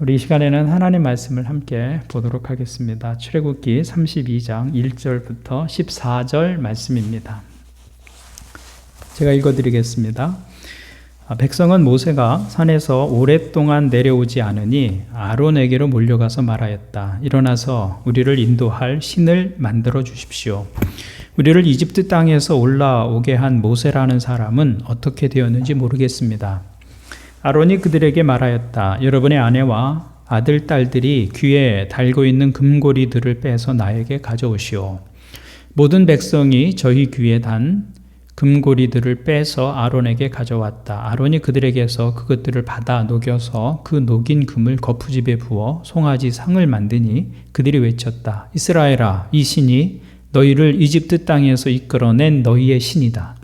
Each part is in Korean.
우리 이 시간에는 하나님 말씀을 함께 보도록 하겠습니다. 출애굽기 32장 1절부터 14절 말씀입니다. 제가 읽어드리겠습니다. 백성은 모세가 산에서 오랫동안 내려오지 않으니 아론에게로 몰려가서 말하였다. 일어나서 우리를 인도할 신을 만들어 주십시오. 우리를 이집트 땅에서 올라오게 한 모세라는 사람은 어떻게 되었는지 모르겠습니다. 아론이 그들에게 말하였다. 여러분의 아내와 아들, 딸들이 귀에 달고 있는 금고리들을 빼서 나에게 가져오시오. 모든 백성이 저희 귀에 단 금고리들을 빼서 아론에게 가져왔다. 아론이 그들에게서 그것들을 받아 녹여서 그 녹인 금을 거푸집에 부어 송아지 상을 만드니 그들이 외쳤다. 이스라엘아, 이 신이 너희를 이집트 땅에서 이끌어낸 너희의 신이다.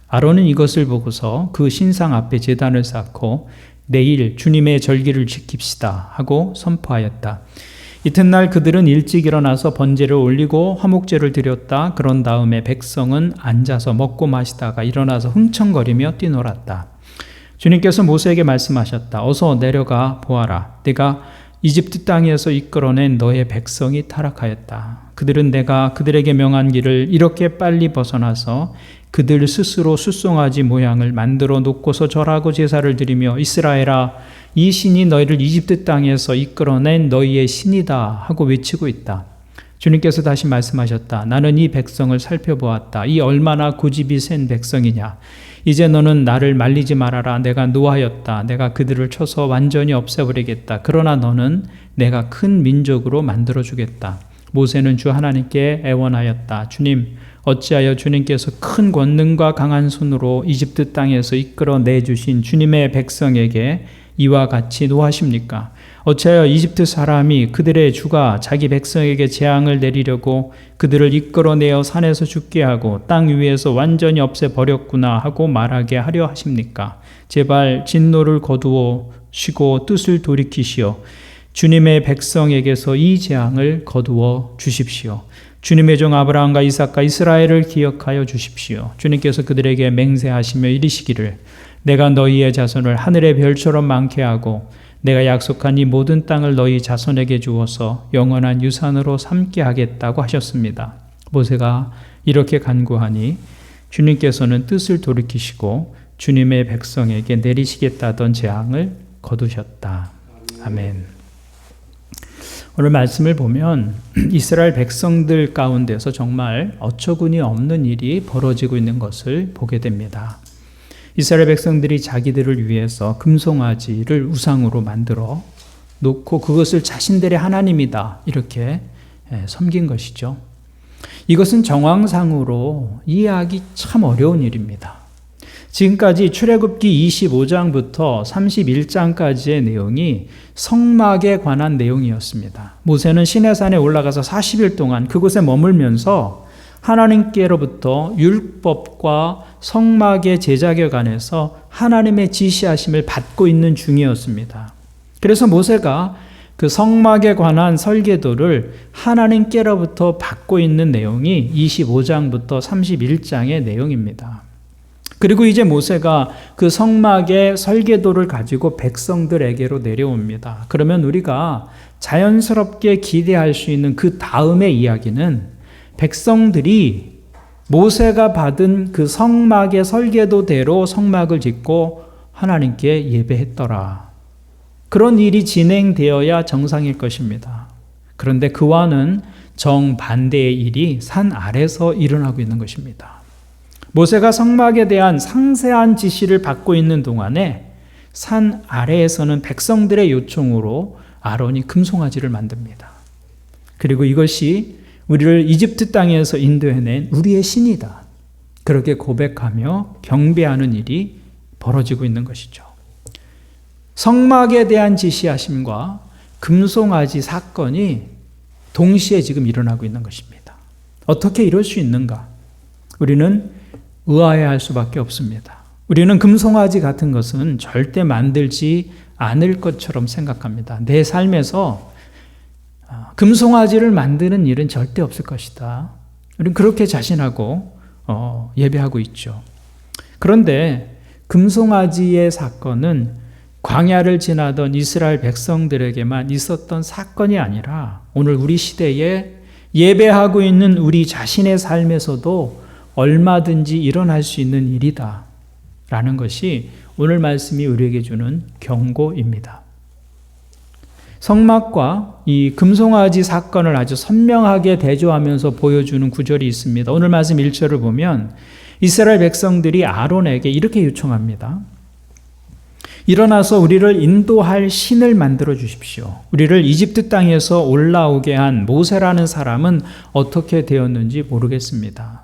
아론은 이것을 보고서 그 신상 앞에 제단을 쌓고 내일 주님의 절기를 지킵시다 하고 선포하였다. 이튿날 그들은 일찍 일어나서 번제를 올리고 화목제를 드렸다. 그런 다음에 백성은 앉아서 먹고 마시다가 일어나서 흥청거리며 뛰놀았다. 주님께서 모세에게 말씀하셨다. 어서 내려가 보아라. 내가 이집트 땅에서 이끌어낸 너의 백성이 타락하였다. 그들은 내가 그들에게 명한 길을 이렇게 빨리 벗어나서 그들 스스로 숫송아지 모양을 만들어 놓고서 절하고 제사를 드리며 이스라엘아, 이 신이 너희를 이집트 땅에서 이끌어낸 너희의 신이다 하고 외치고 있다. 주님께서 다시 말씀하셨다. 나는 이 백성을 살펴보았다. 이 얼마나 고집이 센 백성이냐. 이제 너는 나를 말리지 말아라. 내가 노하였다. 내가 그들을 쳐서 완전히 없애버리겠다. 그러나 너는 내가 큰 민족으로 만들어주겠다. 모세는 주 하나님께 애원하였다. 주님, 어찌하여 주님께서 큰 권능과 강한 손으로 이집트 땅에서 이끌어내주신 주님의 백성에게 이와 같이 노하십니까? 어찌하여 이집트 사람이 그들의 주가 자기 백성에게 재앙을 내리려고 그들을 이끌어내어 산에서 죽게 하고 땅 위에서 완전히 없애버렸구나 하고 말하게 하려 하십니까? 제발 진노를 거두어 쉬고 뜻을 돌이키시어 주님의 백성에게서 이 재앙을 거두어 주십시오. 주님의 종 아브라함과 이삭과 이스라엘을 기억하여 주십시오. 주님께서 그들에게 맹세하시며 이르시기를 내가 너희의 자손을 하늘의 별처럼 많게 하고 내가 약속한 이 모든 땅을 너희 자손에게 주어서 영원한 유산으로 삼게 하겠다고 하셨습니다. 모세가 이렇게 간구하니 주님께서는 뜻을 돌이키시고 주님의 백성에게 내리시겠다던 재앙을 거두셨다. 아멘. 오늘 말씀을 보면 이스라엘 백성들 가운데서 정말 어처구니 없는 일이 벌어지고 있는 것을 보게 됩니다. 이스라엘 백성들이 자기들을 위해서 금송아지를 우상으로 만들어 놓고 그것을 자신들의 하나님이다 이렇게 섬긴 것이죠. 이것은 정황상으로 이해하기 참 어려운 일입니다. 지금까지 출애굽기 25장부터 31장까지의 내용이 성막에 관한 내용이었습니다. 모세는 시내산에 올라가서 40일 동안 그곳에 머물면서 하나님께로부터 율법과 성막의 제작에 관해서 하나님의 지시하심을 받고 있는 중이었습니다. 그래서 모세가 그 성막에 관한 설계도를 하나님께로부터 받고 있는 내용이 25장부터 31장의 내용입니다. 그리고 이제 모세가 그 성막의 설계도를 가지고 백성들에게로 내려옵니다. 그러면 우리가 자연스럽게 기대할 수 있는 그 다음의 이야기는 백성들이 모세가 받은 그 성막의 설계도대로 성막을 짓고 하나님께 예배했더라. 그런 일이 진행되어야 정상일 것입니다. 그런데 그와는 정반대의 일이 산 아래서 일어나고 있는 것입니다. 모세가 성막에 대한 상세한 지시를 받고 있는 동안에 산 아래에서는 백성들의 요청으로 아론이 금송아지를 만듭니다. 그리고 이것이 우리를 이집트 땅에서 인도해낸 우리의 신이다. 그렇게 고백하며 경배하는 일이 벌어지고 있는 것이죠. 성막에 대한 지시하심과 금송아지 사건이 동시에 지금 일어나고 있는 것입니다. 어떻게 이럴 수 있는가? 우리는 의아해할 수밖에 없습니다. 우리는 금송아지 같은 것은 절대 만들지 않을 것처럼 생각합니다. 내 삶에서 금송아지를 만드는 일은 절대 없을 것이다. 우리는 그렇게 자신하고 예배하고 있죠. 그런데 금송아지의 사건은 광야를 지나던 이스라엘 백성들에게만 있었던 사건이 아니라 오늘 우리 시대에 예배하고 있는 우리 자신의 삶에서도 얼마든지 일어날 수 있는 일이다 라는 것이 오늘 말씀이 우리에게 주는 경고입니다. 성막과 이 금송아지 사건을 아주 선명하게 대조하면서 보여주는 구절이 있습니다. 오늘 말씀 1절을 보면 이스라엘 백성들이 아론에게 이렇게 요청합니다. 일어나서 우리를 인도할 신을 만들어 주십시오. 우리를 이집트 땅에서 올라오게 한 모세라는 사람은 어떻게 되었는지 모르겠습니다.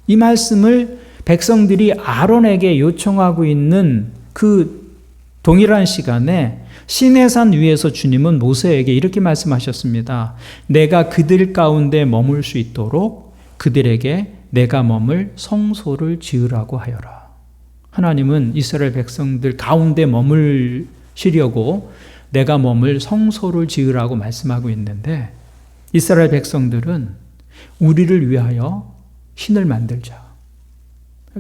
이 말씀을 백성들이 아론에게 요청하고 있는 그 동일한 시간에 시내산 위에서 주님은 모세에게 이렇게 말씀하셨습니다. 내가 그들 가운데 머물 수 있도록 그들에게 내가 머물 성소를 지으라고 하여라. 하나님은 이스라엘 백성들 가운데 머물시려고 내가 머물 성소를 지으라고 말씀하고 있는데 이스라엘 백성들은 우리를 위하여 신을 만들자.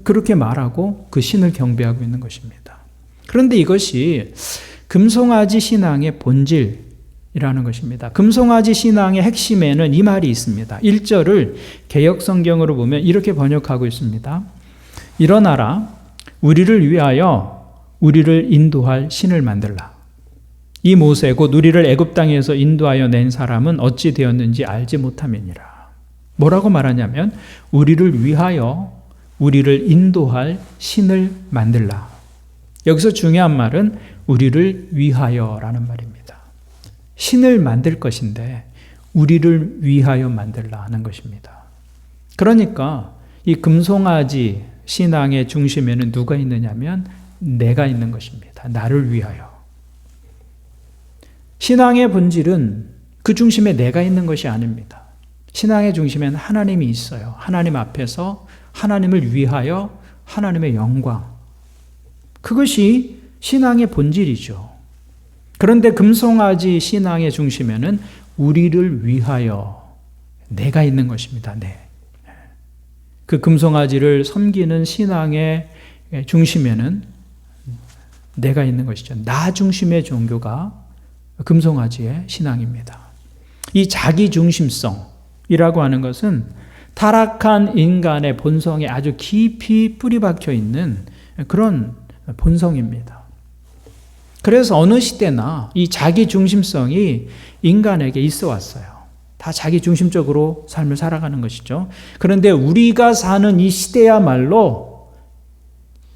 그렇게 말하고 그 신을 경배하고 있는 것입니다. 그런데 이것이 금송아지 신앙의 본질이라는 것입니다. 금송아지 신앙의 핵심에는 이 말이 있습니다. 1절을 개역성경으로 보면 이렇게 번역하고 있습니다. 일어나라. 우리를 위하여 우리를 인도할 신을 만들라. 이 모세 곧 우리를 애굽 땅에서 인도하여 낸 사람은 어찌 되었는지 알지 못함이니라. 뭐라고 말하냐면 우리를 위하여 우리를 인도할 신을 만들라. 여기서 중요한 말은 우리를 위하여라는 말입니다. 신을 만들 것인데 우리를 위하여 만들라 하는 것입니다. 그러니까 이 금송아지 신앙의 중심에는 누가 있느냐면 내가 있는 것입니다. 나를 위하여. 신앙의 본질은 그 중심에 내가 있는 것이 아닙니다. 신앙의 중심에는 하나님이 있어요. 하나님 앞에서 하나님을 위하여 하나님의 영광. 그것이 신앙의 본질이죠. 그런데 금송아지 신앙의 중심에는 우리를 위하여 내가 있는 것입니다. 그 금송아지를 섬기는 신앙의 중심에는 내가 있는 것이죠. 나 중심의 종교가 금송아지의 신앙입니다. 이 자기중심성이라고 하는 것은 타락한 인간의 본성에 아주 깊이 뿌리 박혀 있는 그런 본성입니다. 그래서 어느 시대나 이 자기중심성이 인간에게 있어 왔어요. 다 자기중심적으로 삶을 살아가는 것이죠. 그런데 우리가 사는 이 시대야말로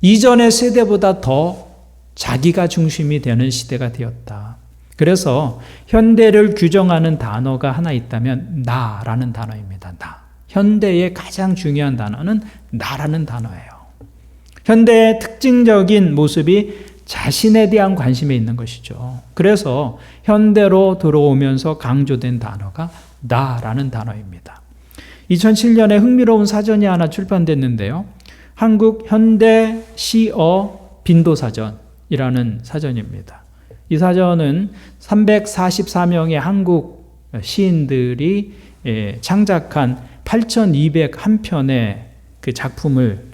이전의 세대보다 더 자기가 중심이 되는 시대가 되었다. 그래서 현대를 규정하는 단어가 하나 있다면 나라는 단어입니다. 나. 현대의 가장 중요한 단어는 나라는 단어예요. 현대의 특징적인 모습이 자신에 대한 관심에 있는 것이죠. 그래서 현대로 들어오면서 강조된 단어가 나라는 단어입니다. 2007년에 흥미로운 사전이 하나 출판됐는데요. 한국 현대 시어 빈도사전이라는 사전입니다. 이 사전은 344명의 한국 시인들이 창작한 8,201편의 그 작품을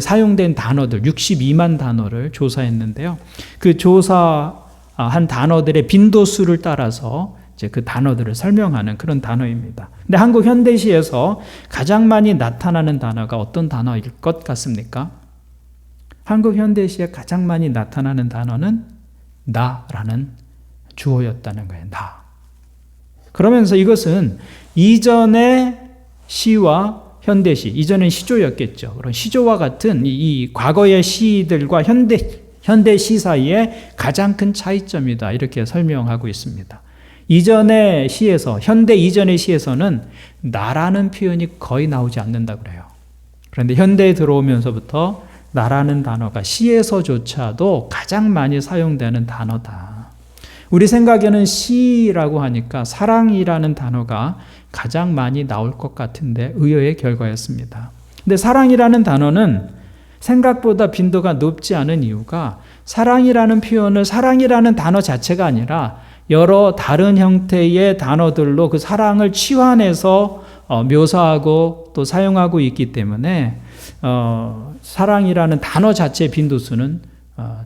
사용된 단어들 62만 단어를 조사했는데요. 그 조사한 단어들의 빈도수를 따라서 이제 그 단어들을 설명하는 그런 단어입니다. 근데 한국 현대시에서 가장 많이 나타나는 단어가 어떤 단어일 것 같습니까? 한국 현대시에 가장 많이 나타나는 단어는 나라는 주어였다는 거예요. 나. 그러면서 이것은 이전의 시와 현대시, 이전엔 시조였겠죠. 그런 시조와 같은 이 과거의 시들과 현대시 사이에 가장 큰 차이점이다. 이렇게 설명하고 있습니다. 이전의 시에서, 현대 이전의 시에서는 나라는 표현이 거의 나오지 않는다 그래요. 그런데 현대에 들어오면서부터 나라는 단어가 시에서조차도 가장 많이 사용되는 단어다. 우리 생각에는 시라고 하니까 사랑이라는 단어가 가장 많이 나올 것 같은데 의외의 결과였습니다. 근데 사랑이라는 단어는 생각보다 빈도가 높지 않은 이유가 사랑이라는 표현을 사랑이라는 단어 자체가 아니라 여러 다른 형태의 단어들로 그 사랑을 치환해서 묘사하고 또 사용하고 있기 때문에 사랑이라는 단어 자체의 빈도수는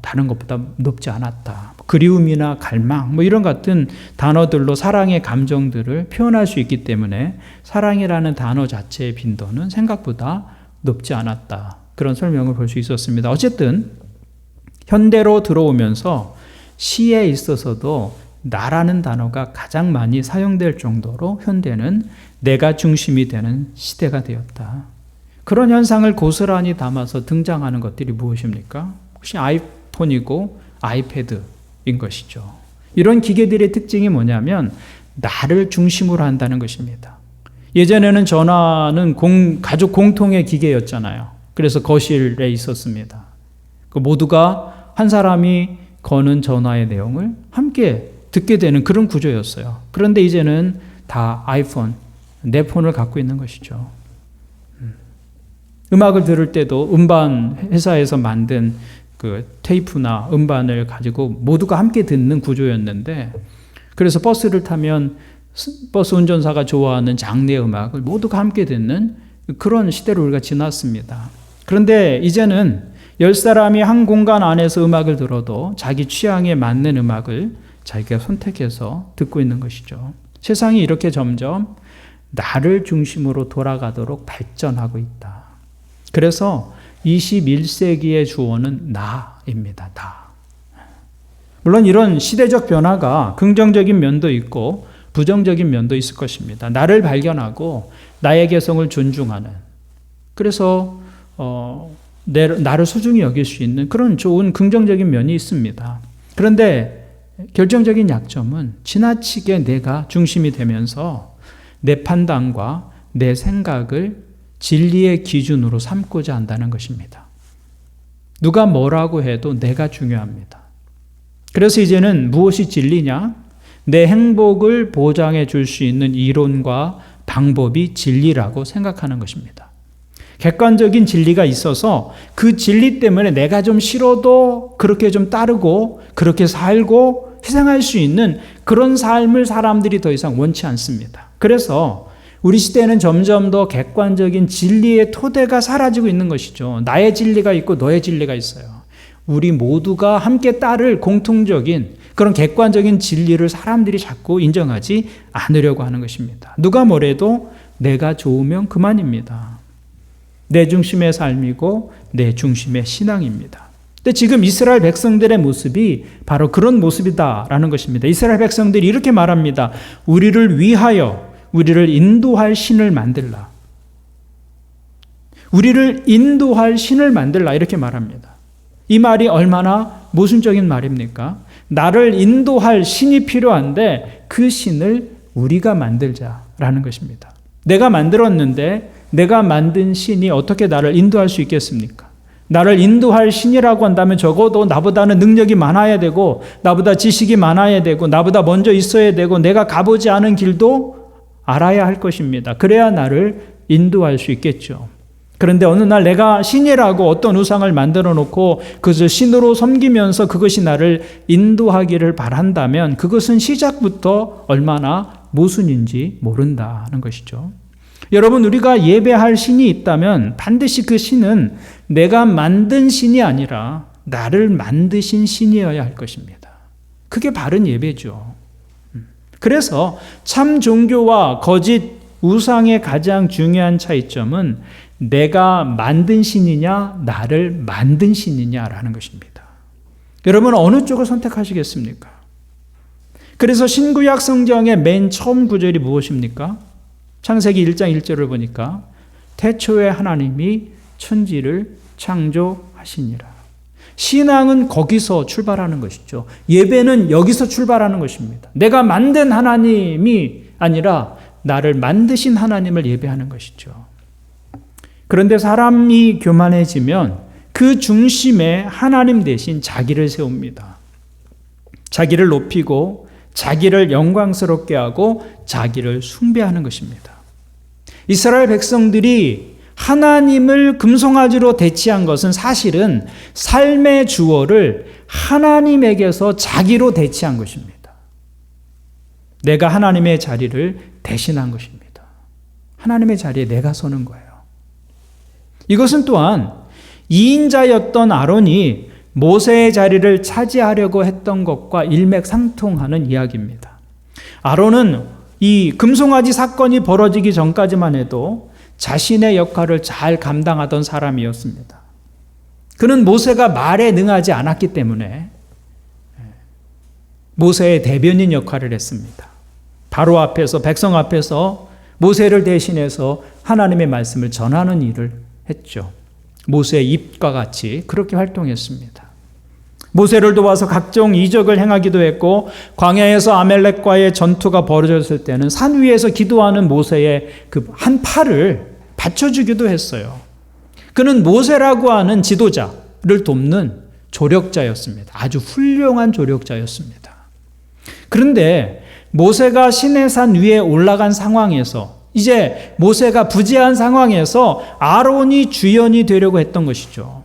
다른 것보다 높지 않았다. 그리움이나 갈망 이런 같은 단어들로 사랑의 감정들을 표현할 수 있기 때문에 사랑이라는 단어 자체의 빈도는 생각보다 높지 않았다. 그런 설명을 볼 수 있었습니다. 어쨌든 현대로 들어오면서 시에 있어서도 나라는 단어가 가장 많이 사용될 정도로 현대는 내가 중심이 되는 시대가 되었다. 그런 현상을 고스란히 담아서 등장하는 것들이 무엇입니까? 혹시 아이폰이고 아이패드인 것이죠. 이런 기계들의 특징이 뭐냐면 나를 중심으로 한다는 것입니다. 예전에는 전화는 가족 공통의 기계였잖아요. 그래서 거실에 있었습니다. 모두가 한 사람이 거는 전화의 내용을 함께 듣게 되는 그런 구조였어요. 그런데 이제는 다 아이폰, 내 폰을 갖고 있는 것이죠. 음악을 들을 때도 음반 회사에서 만든 그 테이프나 음반을 가지고 모두가 함께 듣는 구조였는데, 그래서 버스를 타면 버스 운전사가 좋아하는 장르의 음악을 모두가 함께 듣는 그런 시대로 우리가 지났습니다. 그런데 이제는 10사람이 한 공간 안에서 음악을 들어도 자기 취향에 맞는 음악을 자기가 선택해서 듣고 있는 것이죠. 세상이 이렇게 점점 나를 중심으로 돌아가도록 발전하고 있다. 그래서 21세기의 주어는 나입니다. 나. 물론 이런 시대적 변화가 긍정적인 면도 있고 부정적인 면도 있을 것입니다. 나를 발견하고 나의 개성을 존중하는, 그래서 나를 소중히 여길 수 있는 그런 좋은 긍정적인 면이 있습니다. 그런데 결정적인 약점은 지나치게 내가 중심이 되면서 내 판단과 내 생각을 진리의 기준으로 삼고자 한다는 것입니다. 누가 뭐라고 해도 내가 중요합니다. 그래서 이제는 무엇이 진리냐? 내 행복을 보장해 줄 수 있는 이론과 방법이 진리라고 생각하는 것입니다. 객관적인 진리가 있어서 그 진리 때문에 내가 좀 싫어도 그렇게 좀 따르고 그렇게 살고 희생할 수 있는 그런 삶을 사람들이 더 이상 원치 않습니다. 그래서 우리 시대는 점점 더 객관적인 진리의 토대가 사라지고 있는 것이죠. 나의 진리가 있고 너의 진리가 있어요. 우리 모두가 함께 따를 공통적인 그런 객관적인 진리를 사람들이 자꾸 인정하지 않으려고 하는 것입니다. 누가 뭐래도 내가 좋으면 그만입니다. 내 중심의 삶이고 내 중심의 신앙입니다. 근데 지금 이스라엘 백성들의 모습이 바로 그런 모습이다라는 것입니다. 이스라엘 백성들이 이렇게 말합니다. 우리를 위하여 우리를 인도할 신을 만들라. 우리를 인도할 신을 만들라, 이렇게 말합니다. 이 말이 얼마나 모순적인 말입니까? 나를 인도할 신이 필요한데 그 신을 우리가 만들자라는 것입니다. 내가 만들었는데 내가 만든 신이 어떻게 나를 인도할 수 있겠습니까? 나를 인도할 신이라고 한다면 적어도 나보다는 능력이 많아야 되고 나보다 지식이 많아야 되고 나보다 먼저 있어야 되고 내가 가보지 않은 길도 알아야 할 것입니다. 그래야 나를 인도할 수 있겠죠. 그런데 어느 날 내가 신이라고 어떤 우상을 만들어 놓고 그것을 신으로 섬기면서 그것이 나를 인도하기를 바란다면 그것은 시작부터 얼마나 모순인지 모른다는 것이죠. 여러분, 우리가 예배할 신이 있다면 반드시 그 신은 내가 만든 신이 아니라 나를 만드신 신이어야 할 것입니다. 그게 바른 예배죠. 그래서 참 종교와 거짓 우상의 가장 중요한 차이점은 내가 만든 신이냐 나를 만든 신이냐라는 것입니다. 여러분, 어느 쪽을 선택하시겠습니까? 그래서 신구약 성경의 맨 처음 구절이 무엇입니까? 창세기 1장 1절을 보니까 태초에 하나님이 천지를 창조하시니라. 신앙은 거기서 출발하는 것이죠. 예배는 여기서 출발하는 것입니다. 내가 만든 하나님이 아니라 나를 만드신 하나님을 예배하는 것이죠. 그런데 사람이 교만해지면 그 중심에 하나님 대신 자기를 세웁니다. 자기를 높이고 자기를 영광스럽게 하고 자기를 숭배하는 것입니다. 이스라엘 백성들이 하나님을 금송아지로 대치한 것은 사실은 삶의 주어를 하나님에게서 자기로 대치한 것입니다. 내가 하나님의 자리를 대신한 것입니다. 하나님의 자리에 내가 서는 거예요. 이것은 또한 2인자였던 아론이 모세의 자리를 차지하려고 했던 것과 일맥상통하는 이야기입니다. 아론은 이 금송아지 사건이 벌어지기 전까지만 해도 자신의 역할을 잘 감당하던 사람이었습니다. 그는 모세가 말에 능하지 않았기 때문에 모세의 대변인 역할을 했습니다. 바로 앞에서, 백성 앞에서 모세를 대신해서 하나님의 말씀을 전하는 일을 했죠. 모세의 입과 같이 그렇게 활동했습니다. 모세를 도와서 각종 이적을 행하기도 했고, 광야에서 아멜렉과의 전투가 벌어졌을 때는 산 위에서 기도하는 모세의 그 한 팔을 받쳐주기도 했어요. 그는 모세라고 하는 지도자를 돕는 조력자였습니다. 아주 훌륭한 조력자였습니다. 그런데 모세가 시내산 위에 올라간 상황에서, 이제 모세가 부재한 상황에서 아론이 주연이 되려고 했던 것이죠.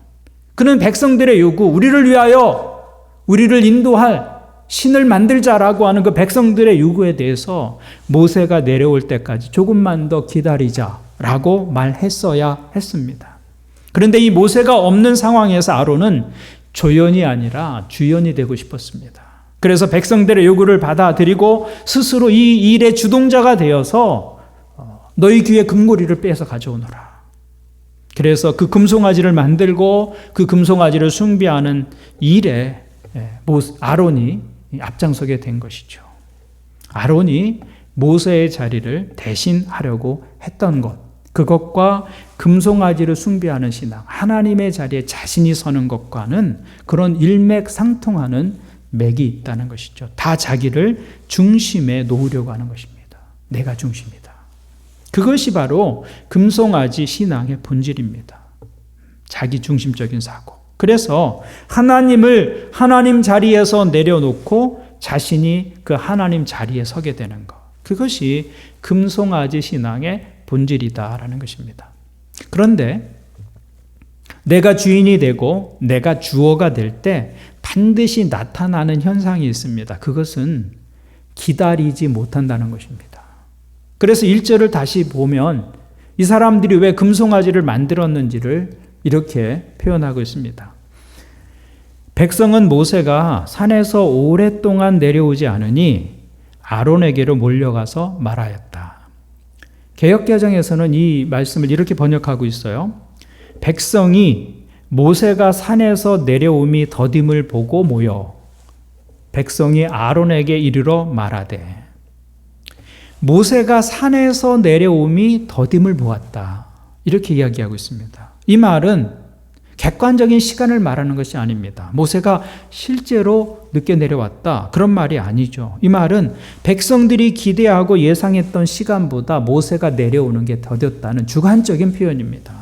그는 백성들의 요구, 우리를 위하여 우리를 인도할 신을 만들자라고 하는 그 백성들의 요구에 대해서 모세가 내려올 때까지 조금만 더 기다리자라고 말했어야 했습니다. 그런데 이 모세가 없는 상황에서 아론은 조연이 아니라 주연이 되고 싶었습니다. 그래서 백성들의 요구를 받아들이고 스스로 이 일의 주동자가 되어서 너희 귀에 금고리를 빼서 가져오너라. 그래서 그 금송아지를 만들고 그 금송아지를 숭배하는 일에 아론이 앞장서게 된 것이죠. 아론이 모세의 자리를 대신하려고 했던 것, 그것과 금송아지를 숭배하는 신앙, 하나님의 자리에 자신이 서는 것과는 그런 일맥상통하는 맥이 있다는 것이죠. 다 자기를 중심에 놓으려고 하는 것입니다. 내가 중심이다. 그것이 바로 금송아지 신앙의 본질입니다. 자기 중심적인 사고. 그래서 하나님을 하나님 자리에서 내려놓고 자신이 그 하나님 자리에 서게 되는 것. 그것이 금송아지 신앙의 본질이다라는 것입니다. 그런데 내가 주인이 되고 내가 주어가 될 때 반드시 나타나는 현상이 있습니다. 그것은 기다리지 못한다는 것입니다. 그래서 1절을 다시 보면 이 사람들이 왜 금송아지를 만들었는지를 이렇게 표현하고 있습니다. 백성은 모세가 산에서 오랫동안 내려오지 않으니 아론에게로 몰려가서 말하였다. 개역개정에서는 이 말씀을 이렇게 번역하고 있어요. 백성이 모세가 산에서 내려옴이 더딤을 보고 모여 백성이 아론에게 이르러 말하되, 모세가 산에서 내려옴이 더딤을 보았다. 이렇게 이야기하고 있습니다. 이 말은 객관적인 시간을 말하는 것이 아닙니다. 모세가 실제로 늦게 내려왔다, 그런 말이 아니죠. 이 말은 백성들이 기대하고 예상했던 시간보다 모세가 내려오는 게 더뎠다는 주관적인 표현입니다.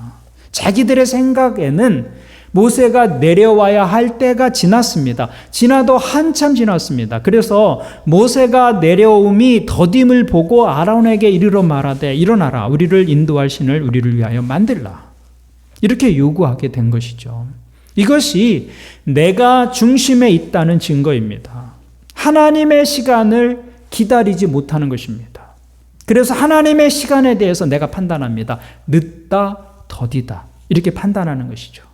자기들의 생각에는 모세가 내려와야 할 때가 지났습니다. 지나도 한참 지났습니다. 그래서 모세가 내려옴이 더딤을 보고 아론에게 이르러 말하되, 일어나라, 우리를 인도할 신을 우리를 위하여 만들라. 이렇게 요구하게 된 것이죠. 이것이 내가 중심에 있다는 증거입니다. 하나님의 시간을 기다리지 못하는 것입니다. 그래서 하나님의 시간에 대해서 내가 판단합니다. 늦다, 더디다, 이렇게 판단하는 것이죠.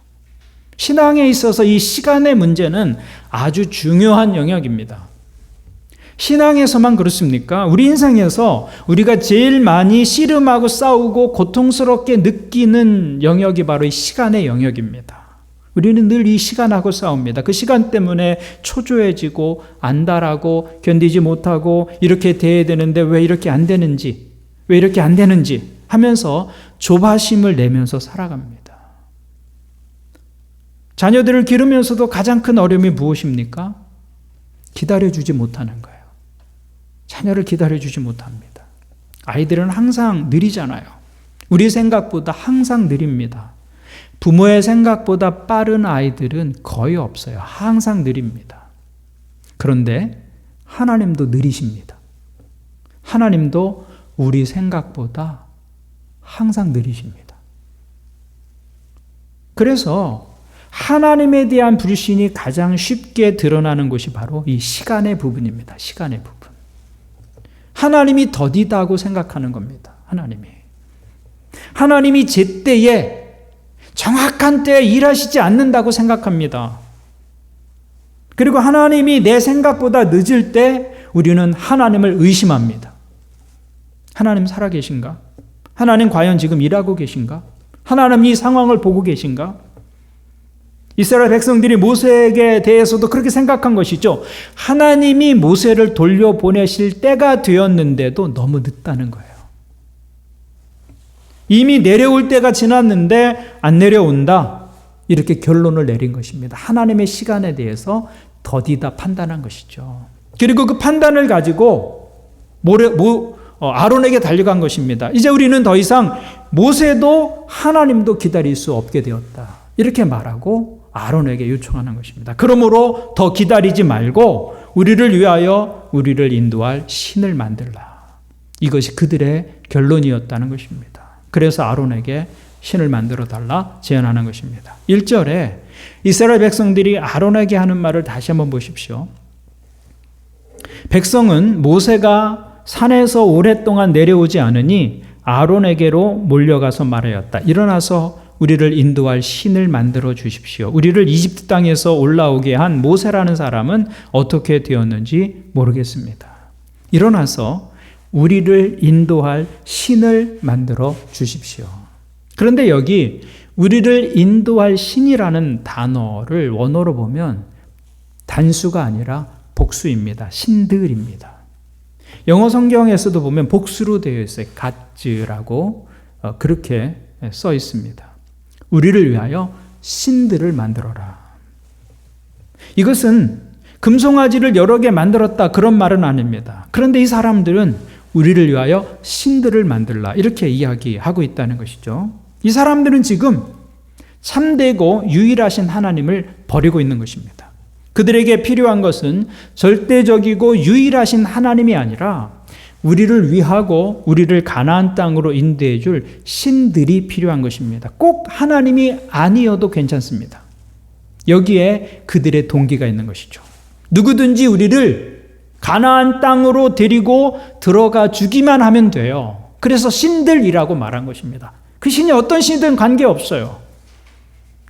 신앙에 있어서 이 시간의 문제는 아주 중요한 영역입니다. 신앙에서만 그렇습니까? 우리 인생에서 우리가 제일 많이 씨름하고 싸우고 고통스럽게 느끼는 영역이 바로 이 시간의 영역입니다. 우리는 늘 이 시간하고 싸웁니다. 그 시간 때문에 초조해지고 안달하고 견디지 못하고 이렇게 돼야 되는데 왜 이렇게 안 되는지, 왜 이렇게 안 되는지 하면서 조바심을 내면서 살아갑니다. 자녀들을 기르면서도 가장 큰 어려움이 무엇입니까? 기다려주지 못하는 거예요. 자녀를 기다려주지 못합니다. 아이들은 항상 느리잖아요. 우리 생각보다 항상 느립니다. 부모의 생각보다 빠른 아이들은 거의 없어요. 항상 느립니다. 그런데 하나님도 느리십니다. 하나님도 우리 생각보다 항상 느리십니다. 그래서 하나님에 대한 불신이 가장 쉽게 드러나는 것이 바로 이 시간의 부분입니다. 시간의 부분. 하나님이 더디다고 생각하는 겁니다. 하나님이 제때에 정확한 때에 일하시지 않는다고 생각합니다. 그리고 하나님이 내 생각보다 늦을 때 우리는 하나님을 의심합니다. 하나님 살아계신가? 하나님 과연 지금 일하고 계신가? 하나님 이 상황을 보고 계신가? 이스라엘 백성들이 모세에게 대해서도 그렇게 생각한 것이죠. 하나님이 모세를 돌려보내실 때가 되었는데도 너무 늦다는 거예요. 이미 내려올 때가 지났는데 안 내려온다. 이렇게 결론을 내린 것입니다. 하나님의 시간에 대해서 더디다 판단한 것이죠. 그리고 그 판단을 가지고 아론에게 달려간 것입니다. 이제 우리는 더 이상 모세도 하나님도 기다릴 수 없게 되었다. 이렇게 말하고 아론에게 요청하는 것입니다. 그러므로 더 기다리지 말고 우리를 위하여 우리를 인도할 신을 만들라. 이것이 그들의 결론이었다는 것입니다. 그래서 아론에게 신을 만들어 달라 제안하는 것입니다. 1절에 이스라엘 백성들이 아론에게 하는 말을 다시 한번 보십시오. 백성은 모세가 산에서 오랫동안 내려오지 않으니 아론에게로 몰려가서 말하였다. 일어나서 우리를 인도할 신을 만들어 주십시오. 우리를 이집트 땅에서 올라오게 한 모세라는 사람은 어떻게 되었는지 모르겠습니다. 일어나서 우리를 인도할 신을 만들어 주십시오. 그런데 여기 우리를 인도할 신이라는 단어를 원어로 보면 단수가 아니라 복수입니다. 신들입니다. 영어 성경에서도 보면 복수로 되어 있어요. Gods라고 그렇게 써 있습니다. 우리를 위하여 신들을 만들어라. 이것은 금송아지를 여러 개 만들었다 그런 말은 아닙니다. 그런데 이 사람들은 우리를 위하여 신들을 만들라 이렇게 이야기하고 있다는 것이죠. 이 사람들은 지금 참되고 유일하신 하나님을 버리고 있는 것입니다. 그들에게 필요한 것은 절대적이고 유일하신 하나님이 아니라 우리를 위하고 우리를 가나안 땅으로 인도해 줄 신들이 필요한 것입니다. 꼭 하나님이 아니어도 괜찮습니다. 여기에 그들의 동기가 있는 것이죠. 누구든지 우리를 가나안 땅으로 데리고 들어가 주기만 하면 돼요. 그래서 신들이라고 말한 것입니다. 그 신이 어떤 신이든 관계없어요.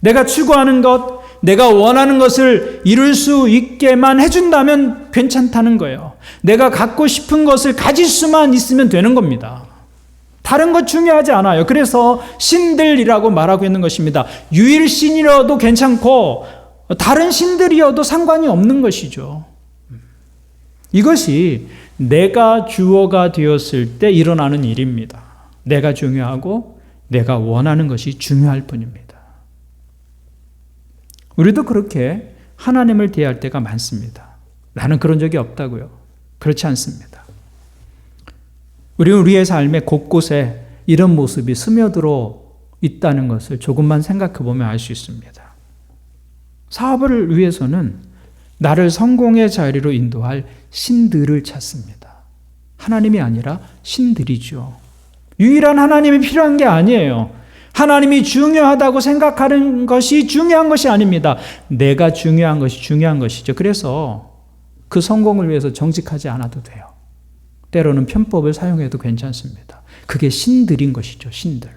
내가 추구하는 것, 내가 원하는 것을 이룰 수 있게만 해준다면 괜찮다는 거예요. 내가 갖고 싶은 것을 가질 수만 있으면 되는 겁니다. 다른 것 중요하지 않아요. 그래서 신들이라고 말하고 있는 것입니다. 유일신이라도 괜찮고 다른 신들이어도 상관이 없는 것이죠. 이것이 내가 주어가 되었을 때 일어나는 일입니다. 내가 중요하고 내가 원하는 것이 중요할 뿐입니다. 우리도 그렇게 하나님을 대할 때가 많습니다. 나는 그런 적이 없다고요. 그렇지 않습니다. 우리는 우리의 삶의 곳곳에 이런 모습이 스며들어 있다는 것을 조금만 생각해 보면 알 수 있습니다. 사업을 위해서는 나를 성공의 자리로 인도할 신들을 찾습니다. 하나님이 아니라 신들이죠. 유일한 하나님이 필요한 게 아니에요. 하나님이 중요하다고 생각하는 것이 중요한 것이 아닙니다. 내가 중요한 것이 중요한 것이죠. 그래서 그 성공을 위해서 정직하지 않아도 돼요. 때로는 편법을 사용해도 괜찮습니다. 그게 신들인 것이죠. 신들.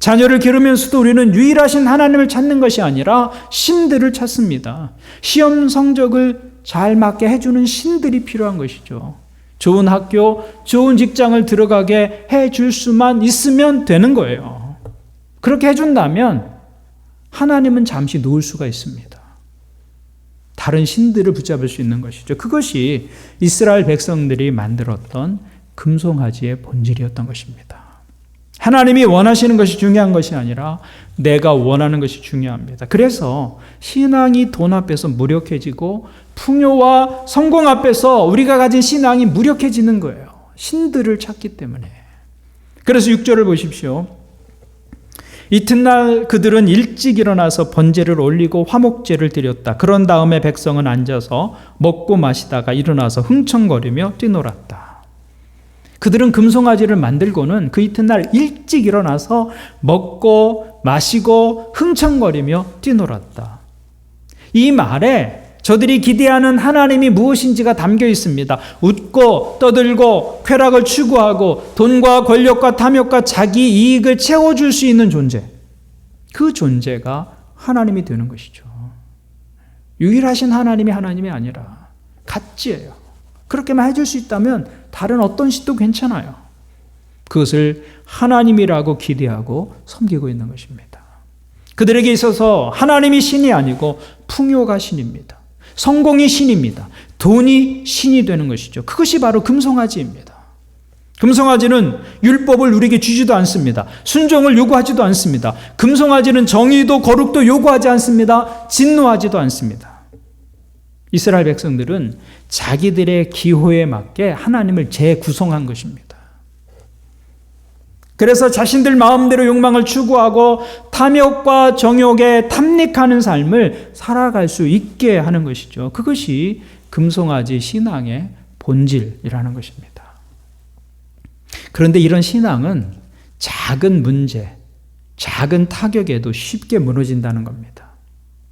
자녀를 기르면서도 우리는 유일하신 하나님을 찾는 것이 아니라 신들을 찾습니다. 시험 성적을 잘 맞게 해주는 신들이 필요한 것이죠. 좋은 학교, 좋은 직장을 들어가게 해줄 수만 있으면 되는 거예요. 그렇게 해준다면 하나님은 잠시 놓을 수가 있습니다. 다른 신들을 붙잡을 수 있는 것이죠. 그것이 이스라엘 백성들이 만들었던 금송아지의 본질이었던 것입니다. 하나님이 원하시는 것이 중요한 것이 아니라 내가 원하는 것이 중요합니다. 그래서 신앙이 돈 앞에서 무력해지고 풍요와 성공 앞에서 우리가 가진 신앙이 무력해지는 거예요. 신들을 찾기 때문에. 그래서 6절을 보십시오. 이튿날 그들은 일찍 일어나서 번제를 올리고 화목제를 드렸다. 그런 다음에 백성은 앉아서 먹고 마시다가 일어나서 흥청거리며 뛰놀았다. 그들은 금송아지를 만들고는 그 이튿날 일찍 일어나서 먹고 마시고 흥청거리며 뛰놀았다. 이 말에 저들이 기대하는 하나님이 무엇인지가 담겨 있습니다. 웃고 떠들고 쾌락을 추구하고 돈과 권력과 탐욕과 자기 이익을 채워줄 수 있는 존재. 그 존재가 하나님이 되는 것이죠. 유일하신 하나님이 아니라 가짜예요. 그렇게만 해줄 수 있다면 다른 어떤 신도 괜찮아요. 그것을 하나님이라고 기대하고 섬기고 있는 것입니다. 그들에게 있어서 하나님이 신이 아니고 풍요가 신입니다. 성공이 신입니다. 돈이 신이 되는 것이죠. 그것이 바로 금송아지입니다. 금송아지는 율법을 우리에게 주지도 않습니다. 순종을 요구하지도 않습니다. 금송아지는 정의도 거룩도 요구하지 않습니다. 진노하지도 않습니다. 이스라엘 백성들은 자기들의 기호에 맞게 하나님을 재구성한 것입니다. 그래서 자신들 마음대로 욕망을 추구하고 탐욕과 정욕에 탐닉하는 삶을 살아갈 수 있게 하는 것이죠. 그것이 금송아지 신앙의 본질이라는 것입니다. 그런데 이런 신앙은 작은 문제, 작은 타격에도 쉽게 무너진다는 겁니다.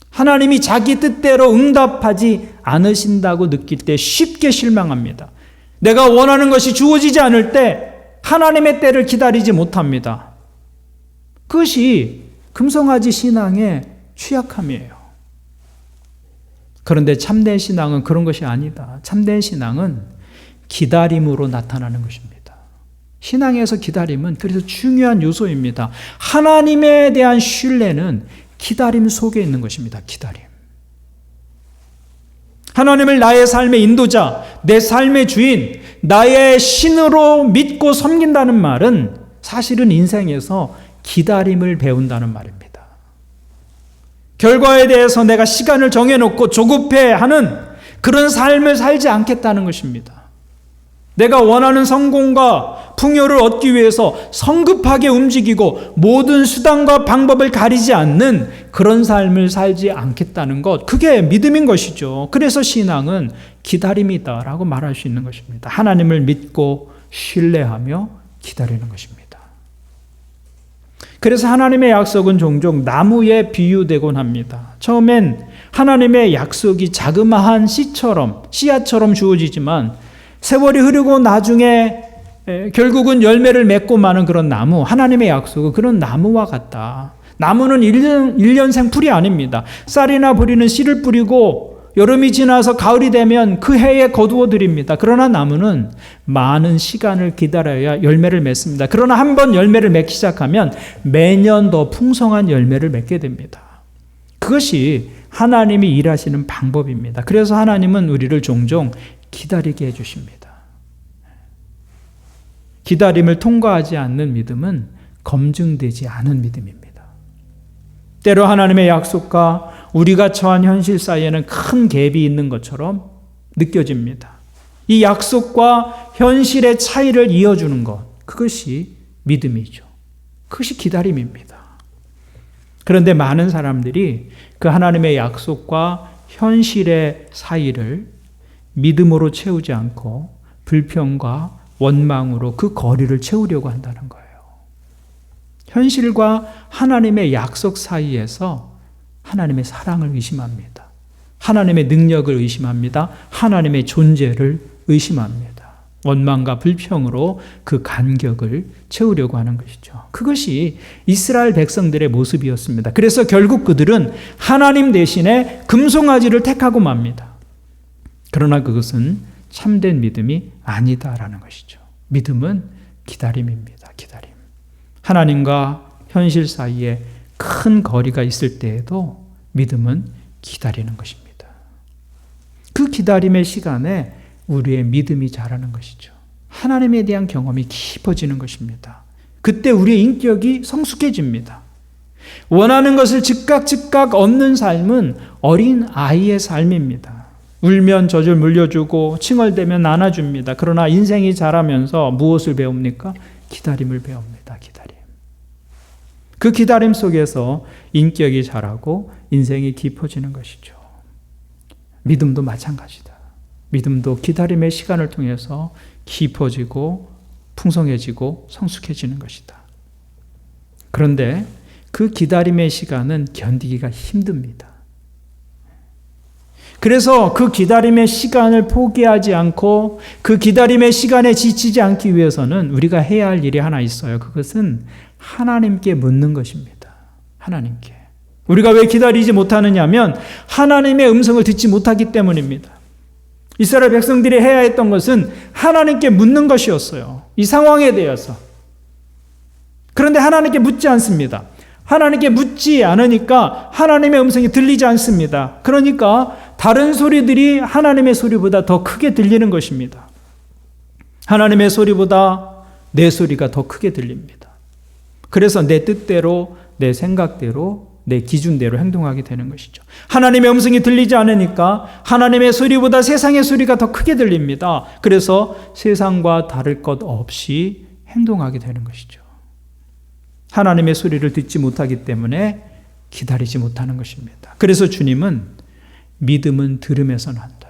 하나님이 자기 뜻대로 응답하지 않으신다고 느낄 때 쉽게 실망합니다. 내가 원하는 것이 주어지지 않을 때 하나님의 때를 기다리지 못합니다. 그것이 금송아지 신앙의 취약함이에요. 그런데 참된 신앙은 그런 것이 아니다. 참된 신앙은 기다림으로 나타나는 것입니다. 신앙에서 기다림은 그래서 중요한 요소입니다. 하나님에 대한 신뢰는 기다림 속에 있는 것입니다. 기다림. 하나님을 나의 삶의 인도자, 내 삶의 주인, 나의 신으로 믿고 섬긴다는 말은 사실은 인생에서 기다림을 배운다는 말입니다. 결과에 대해서 내가 시간을 정해놓고 조급해하는 그런 삶을 살지 않겠다는 것입니다. 내가 원하는 성공과 풍요를 얻기 위해서 성급하게 움직이고 모든 수단과 방법을 가리지 않는 그런 삶을 살지 않겠다는 것, 그게 믿음인 것이죠. 그래서 신앙은 기다림이다라고 말할 수 있는 것입니다. 하나님을 믿고 신뢰하며 기다리는 것입니다. 그래서 하나님의 약속은 종종 나무에 비유되곤 합니다. 처음엔 하나님의 약속이 자그마한 씨앗처럼 주어지지만 세월이 흐르고 나중에 결국은 열매를 맺고 마는 그런 나무, 하나님의 약속은 그런 나무와 같다. 나무는 1년생 풀이 아닙니다. 쌀이나 보리는 씨를 뿌리고 여름이 지나서 가을이 되면 그 해에 거두어 드립니다. 그러나 나무는 많은 시간을 기다려야 열매를 맺습니다. 그러나 한번 열매를 맺기 시작하면 매년 더 풍성한 열매를 맺게 됩니다. 그것이 하나님이 일하시는 방법입니다. 그래서 하나님은 우리를 종종 기다리게 해주십니다. 기다림을 통과하지 않는 믿음은 검증되지 않은 믿음입니다. 때로 하나님의 약속과 우리가 처한 현실 사이에는 큰 갭이 있는 것처럼 느껴집니다. 이 약속과 현실의 차이를 이어주는 것, 그것이 믿음이죠. 그것이 기다림입니다. 그런데 많은 사람들이 그 하나님의 약속과 현실의 사이를 믿음으로 채우지 않고 불평과 원망으로 그 거리를 채우려고 한다는 거예요. 현실과 하나님의 약속 사이에서 하나님의 사랑을 의심합니다. 하나님의 능력을 의심합니다. 하나님의 존재를 의심합니다. 원망과 불평으로 그 간격을 채우려고 하는 것이죠. 그것이 이스라엘 백성들의 모습이었습니다. 그래서 결국 그들은 하나님 대신에 금송아지를 택하고 맙니다. 그러나 그것은 참된 믿음이 아니다라는 것이죠. 믿음은 기다림입니다. 기다림. 하나님과 현실 사이에 큰 거리가 있을 때에도 믿음은 기다리는 것입니다. 그 기다림의 시간에 우리의 믿음이 자라는 것이죠. 하나님에 대한 경험이 깊어지는 것입니다. 그때 우리의 인격이 성숙해집니다. 원하는 것을 즉각 얻는 삶은 어린 아이의 삶입니다. 울면 젖을 물려주고 칭얼대면 안아줍니다. 그러나 인생이 자라면서 무엇을 배웁니까? 기다림을 배웁니다. 기다림. 그 기다림 속에서 인격이 자라고 인생이 깊어지는 것이죠. 믿음도 마찬가지다. 믿음도 기다림의 시간을 통해서 깊어지고 풍성해지고 성숙해지는 것이다. 그런데 그 기다림의 시간은 견디기가 힘듭니다. 그래서 그 기다림의 시간을 포기하지 않고 그 기다림의 시간에 지치지 않기 위해서는 우리가 해야 할 일이 하나 있어요. 그것은 하나님께 묻는 것입니다. 하나님께. 우리가 왜 기다리지 못하느냐 하면 하나님의 음성을 듣지 못하기 때문입니다. 이스라엘 백성들이 해야 했던 것은 하나님께 묻는 것이었어요. 이 상황에 대해서. 그런데 하나님께 묻지 않습니다. 하나님께 묻지 않으니까 하나님의 음성이 들리지 않습니다. 그러니까 다른 소리들이 하나님의 소리보다 더 크게 들리는 것입니다. 하나님의 소리보다 내 소리가 더 크게 들립니다. 그래서 내 뜻대로, 내 생각대로, 내 기준대로 행동하게 되는 것이죠. 하나님의 음성이 들리지 않으니까 하나님의 소리보다 세상의 소리가 더 크게 들립니다. 그래서 세상과 다를 것 없이 행동하게 되는 것이죠. 하나님의 소리를 듣지 못하기 때문에 기다리지 못하는 것입니다. 그래서 주님은 믿음은 들음에서 난다.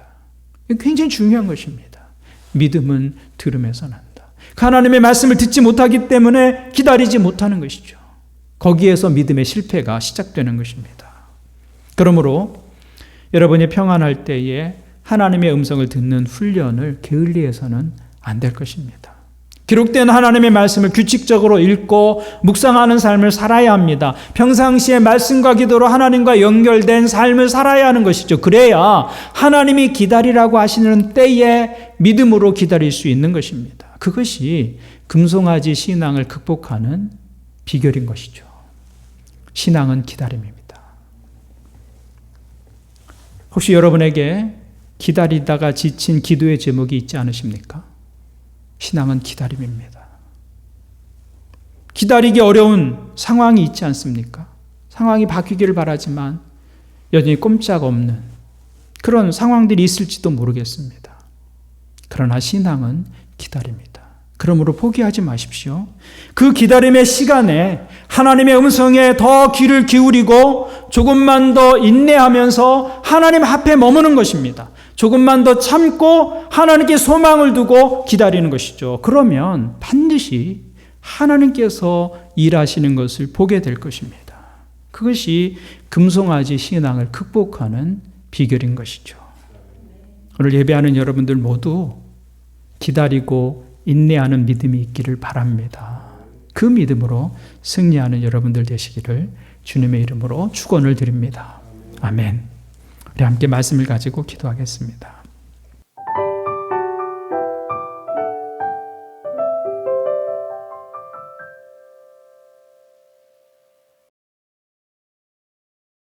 이거 굉장히 중요한 것입니다. 믿음은 들음에서 난다. 하나님의 말씀을 듣지 못하기 때문에 기다리지 못하는 것이죠. 거기에서 믿음의 실패가 시작되는 것입니다. 그러므로 여러분이 평안할 때에 하나님의 음성을 듣는 훈련을 게을리해서는 안 될 것입니다. 기록된 하나님의 말씀을 규칙적으로 읽고 묵상하는 삶을 살아야 합니다. 평상시에 말씀과 기도로 하나님과 연결된 삶을 살아야 하는 것이죠. 그래야 하나님이 기다리라고 하시는 때에 믿음으로 기다릴 수 있는 것입니다. 그것이 금송아지 신앙을 극복하는 비결인 것이죠. 신앙은 기다림입니다. 혹시 여러분에게 기다리다가 지친 기도의 제목이 있지 않으십니까? 신앙은 기다림입니다. 기다리기 어려운 상황이 있지 않습니까? 상황이 바뀌기를 바라지만 여전히 꼼짝없는 그런 상황들이 있을지도 모르겠습니다. 그러나 신앙은 기다립니다. 그러므로 포기하지 마십시오. 그 기다림의 시간에 하나님의 음성에 더 귀를 기울이고 조금만 더 인내하면서 하나님 앞에 머무는 것입니다. 조금만 더 참고 하나님께 소망을 두고 기다리는 것이죠. 그러면 반드시 하나님께서 일하시는 것을 보게 될 것입니다. 그것이 금송아지 신앙을 극복하는 비결인 것이죠. 오늘 예배하는 여러분들 모두 기다리고 인내하는 믿음이 있기를 바랍니다. 그 믿음으로 승리하는 여러분들 되시기를 주님의 이름으로 축원을 드립니다. 아멘. 우리 함께 말씀을 가지고 기도하겠습니다.